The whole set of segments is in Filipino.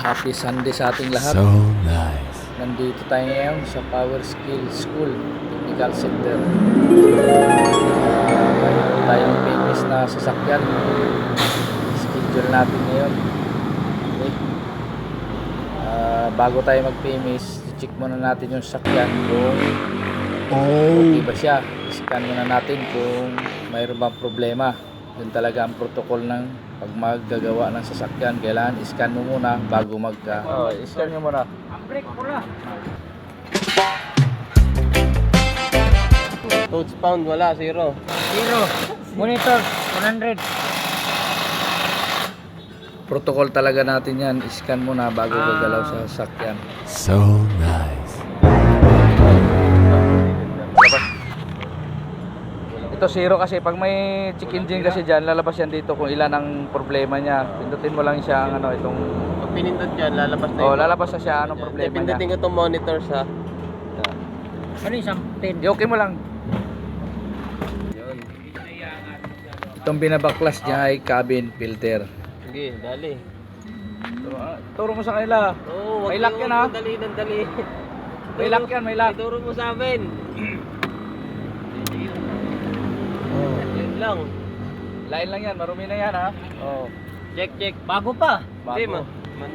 Happy Sunday sa ating lahat. So nice. Nandito tayo ngayon sa Power Skill School Technical Center. Mayroon tayong famous na sasakyan. Schedule natin ngayon. Okay. Bago tayo mag-famous, check muna natin yung sasakyan kung okay ba siya. Scan muna natin kung mayroon bang problema. Yun talaga ang protocol ng pag maggagawa ng sasakyan. Kailangan i-scan mo muna bago i-scan nyo muna. Brake muna. Toads pound wala, zero. Monitor 100. Protocol talaga natin yan. I-scan muna bago gagalaw sa sasakyan. So nice. Ito zero kasi pag may check engine kasi dyan, lalabas yan dito kung ilan ang problema niya. Pindutin mo lang siya ang itong... Pag pinindot dyan, lalabas na lalabas na siya anong problema niya. Pindutin ko itong monitor sa... Ano yung sampin? Okay mo lang. Yun. Itong binabaklas niya ay cabin filter. Sige, dali. Turo mo sa kanila. Oo, May lock yan, ha? Dali. May lock yan, may lock. Ituro mo sa amin. Yun lang. Lain lang yan, marumi na yan ha. Oh. Check. Bago pa. Hindi, Bago.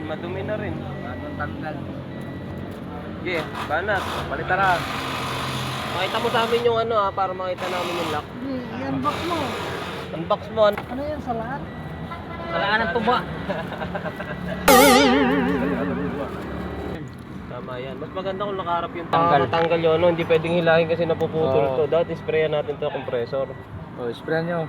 madumi na rin. Bagong tanggal. Sige, banat. Palitan na. Makita mo sa amin yung para makita namin yung lock. I-unbox mo. Unbox mo. Ano yan sa lahat? Kalaan ng tuba. Tama yan. Mas maganda kung nakaharap yung tanggal yun. Hindi pwedeng hilahin kasi napuputol to. Dati sprayan natin to compressor. Oh, sprayan nyo.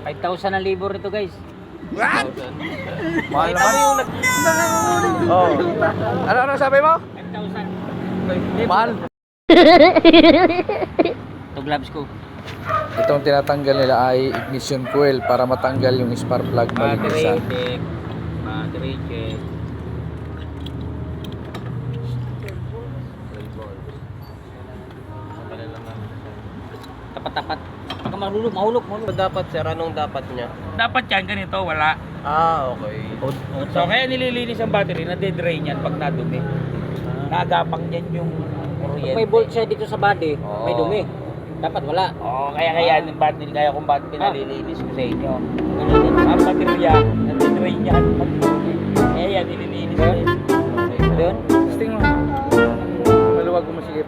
$5,000 ang libor nito guys. Mahal Makita mo naman. yung Oh. Ano sabi mo? 5,000. Mahal. Ito gloves ko. Itong tinatanggal nila ay ignition coil para matanggal yung spark plug malinisan. check. Battery check. Tapat-tapat. Pagka mahulog. Dapat sir, anong dapat niya? Dapat yan, ganito, wala. Okay. So, kaya nililinis ang battery, nade-drain yan pag nadumi. Naagapang yan yung kuryente. May bolt siya dito sa body, may Oo. dumi. Dapat wala. Oo, kaya yung battery, kaya kung bakit pinalilinis ko sa inyo. Ang baterya, nade-drain yan pag nadumi. Kaya yan, nililinis ko yun. Doon? Testing mo. Maluwag mo masigip.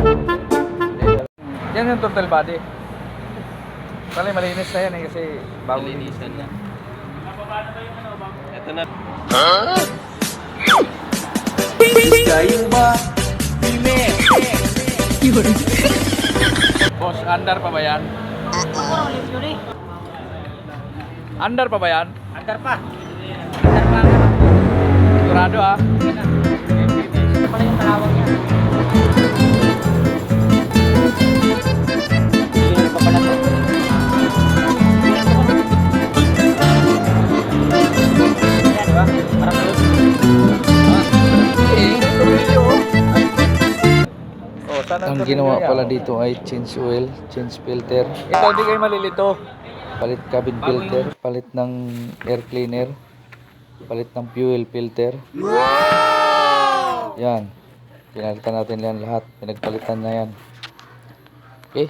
Yan yung total body. Pala malinis na yan kasi bago Linisan na. Ito na. Boss, under pa ba yan? Under pa ba yan? Andar pa. Sigurado ah. Ito pala yung kalawang niya. Hindi pa pala to. Yan, diba? Parang malus. Oh, ang ginawa pala dito ay change oil, change filter. Ito hindi kayo malilito. Palit cabin filter, palit ng air cleaner, palit ng fuel filter. Yan. Pinalitan natin yan lahat. Pinagpalitan na yan. Okay.